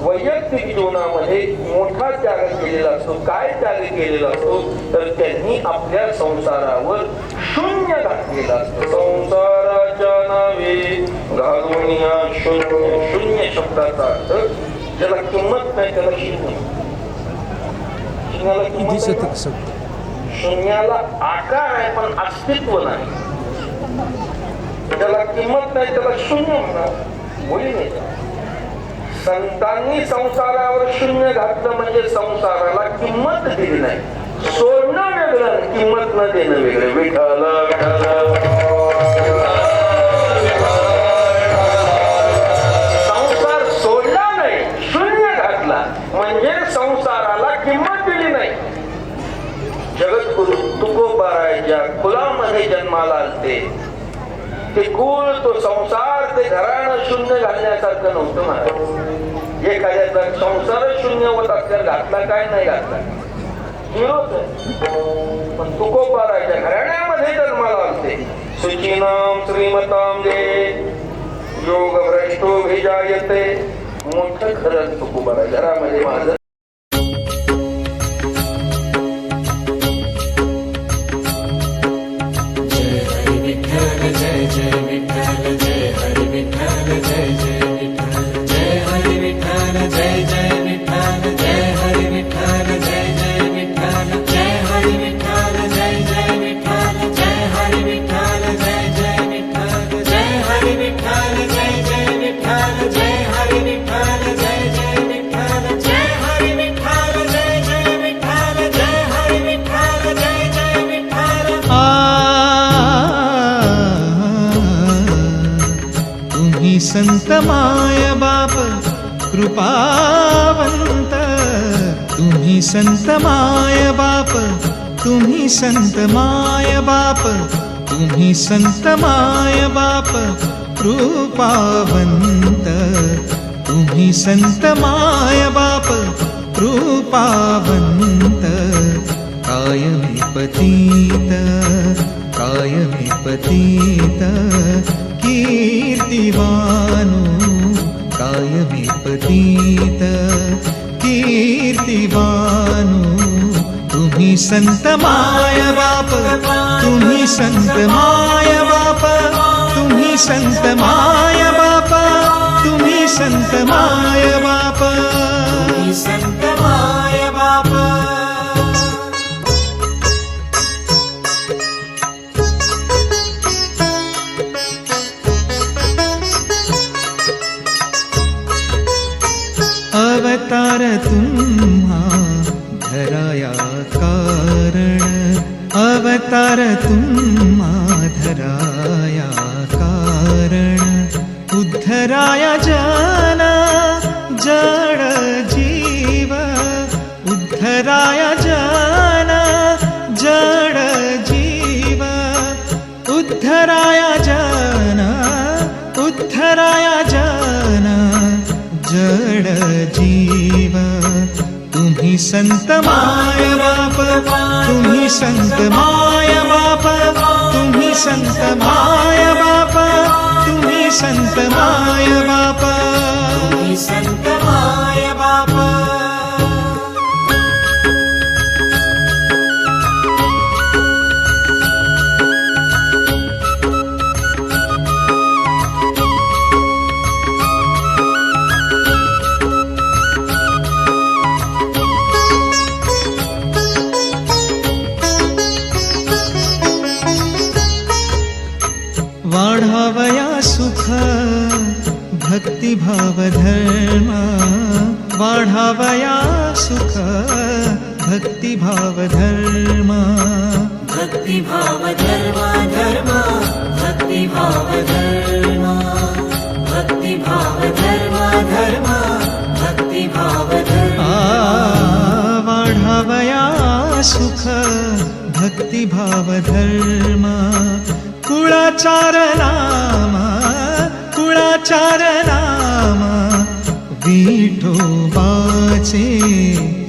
वैयक्तिक जीवनामध्ये मोठा त्याग केलेला असतो. काय त्याग केलेला असतो तर त्यांनी आपल्या संसारावर शून्य घातलेला असतो. संसाराच्या नावे घालून शून्य. शून्य शब्दाचा अर्थ ज्याला किंमत नाही त्याला शून्य. शून्याला किंमत नाही, शून्याला आकार आहे पण अस्तित्व नाही. ज्याला किंमत नाही त्याला शून्य म्हणा बोली नाही. संतांनी संसारावर शून्य घातलं म्हणजे संसाराला किंमत दिली नाही. सोडणं वेगळं, किंमत न देणं वेगळं. विठ्ठल विठ्ठल आलते ते कुळ तो संसार ते घराणं शून्य घालण्यासारखं नव्हतं महाराज. एखाद्याचा संसार शून्य होत असल्यावर घातला काय नाही घातला हिरोच आहे. पण तुकोबाराच्या घराण्यामध्ये जन्माला आलते. सुचीनाम श्रीमताम जे योग भ्रष्टो भिजायते. मोठं खरं तुकोबारा घरामध्ये माझं संत माय बाप कृपावंत. तुम्ही संत माय बाप, तुम्ही संत माय बाप, तुम्ही संत माय बाप कृपावंत. तुम्ही संत माय बाप कृपावंत. कायमी पतित, कायमी पतित कीर्तिवानो. कायमी पतित कीर्तिवानो. तुम्ही संत माय बाप, तुम्ही संत माय बाप, तुम्ही संत माय बाप, तुम्ही संत माय बाप, तुम्ही संत माय बाप. अवतार तुम्हा धराया कारण. अवतार तुम्हा धराया कारण. उद्धराया जन जड जीव. उद्धराया जन जड जीव. उद्धराया जन, उद्धराया जन जड जीव. तुम्ही संत माय बाप, तुम्ही संत माय बाप, तुम्ही संत माय बाप, तुम्ही संत माय बाप, तुम्ही संत माय बाप. वाढावया सुख भक्तिभाव धर्म. वाढावया सुख भक्तिभाव धर्म. भक्तिभाव धर्म धर्म. भक्तिभाव धर्म. भक्तिभाव धर्म धर्म. भक्तिभाव धर्म. वाढावया सुख भक्तिभाव धर्म. कुळाचार नाम, कुळाचार नाम विठोबाचे.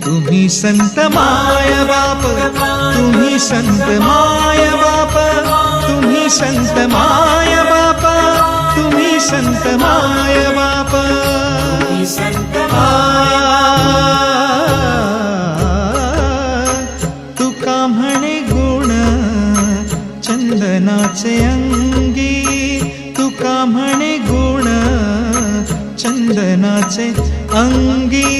तुम्ही संत माय बाप, तुम्ही संत माय बाप, तुम्ही संत माय बाप, तुम्ही संत माय बाप, तुम्ही संत तुका म्हणे गुण चंदनाचे अंगी. तुका म्हणे गुण चंदनाचे अंगी.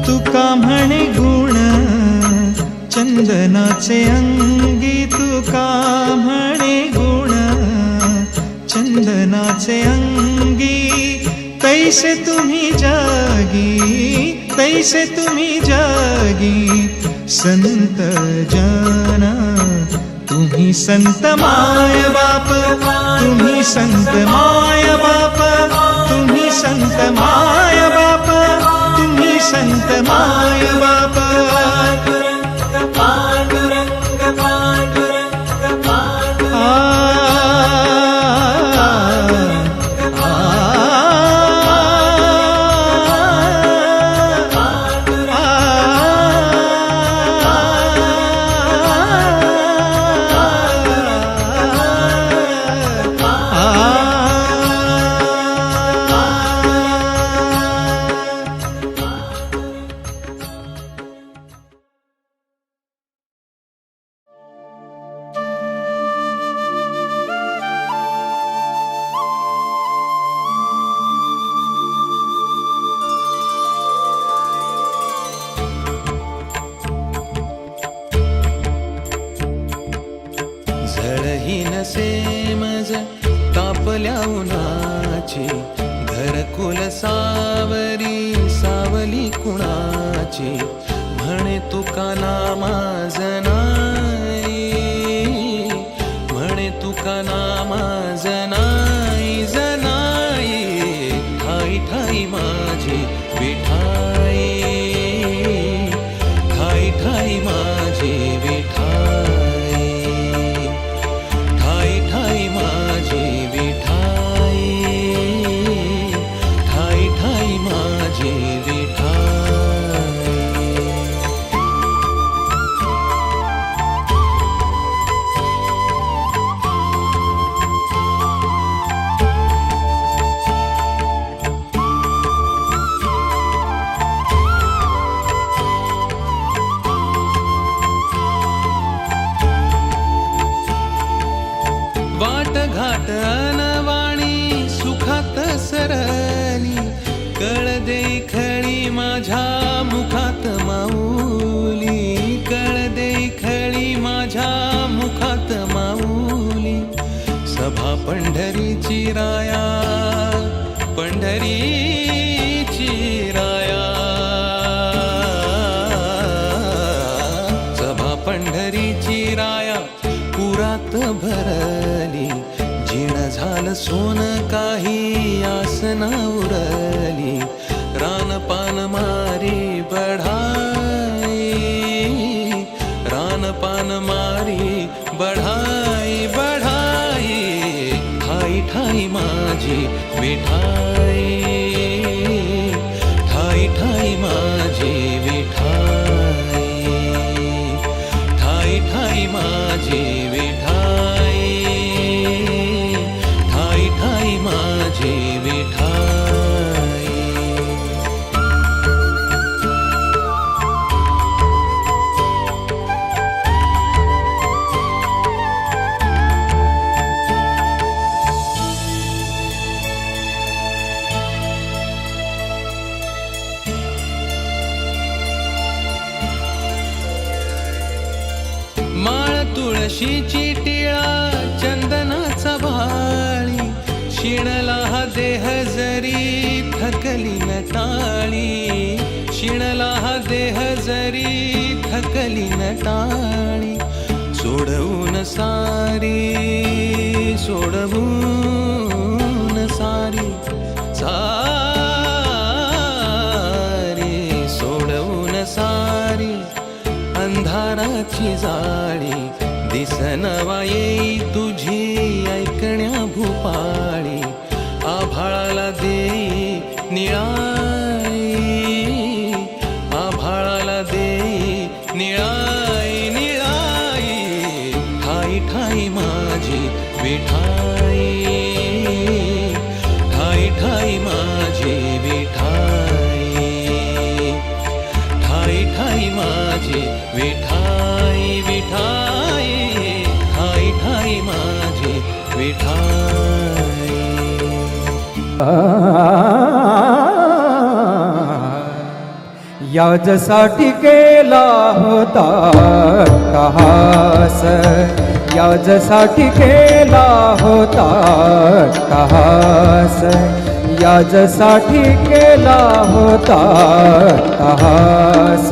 तुका म्हणे गुण चंदनाचे अंगी. तुका म्हणे गुण चंदनाचे अंगी. तैसे तुम्ही जागी, तैसे तुम्ही जगी संत जन, तुम्ही संत माय बाप, तुम्ही संत माय बाप, तुम्ही संत माय बाप, तुम्ही संत माय बाप. झळही नसे मज तापल्या उन्हाची, घरकुल सावरी सावली कुणाची. म्हणे तुका नामा जनाई, म्हणे तुका नामा जनाई जनाई. ठाई ठाई माझी विठाई, ठाई ठाई माझी विठाई. वाट घाट अनवाणी सुखात सरली, कळ दे खळी माझ्या मुखात माऊली, कळ दे खळी माझ्या मुखात माऊली. सभा पंढरीची राया, पंढरीची राया, सभा पंढरीची राया पुरात भरली. जिण झालं सोन काही आसना उरली, रानपान मारी बढाई, रानपान मारी बढाई बढाई. ठाई ठाई माझी विठाई, ठाई ठाई माझी विठाई, ठाई ठाई माझी विठाई, ठाई ठाई माझी विठाई. माळ तुळशीची टिळा चंदनाचा भाळी, शिणला हा देह जरी थकली नटाळी, शिणला हा देह जरी थकली नटाळी. सोडवून सारी, सोडवून सारी, सारी सोडवून सारी. अंधाराची जाळी दिसनवा येई तुझी ऐकण्या भूपाळी. आभाळाला देई निळाई, आभाळाला देई निळाई निळाई. ठाई ठाई माझी विठाई, ठाई ठाई माझी विठाई, ठाई ठाई माझी विठाई विठाई. ठाई ठाई माझी विठाई. याजसाठी केला होता कहास, याजसाठी केला होता कहास. याजसाठी केला होता अट्टहास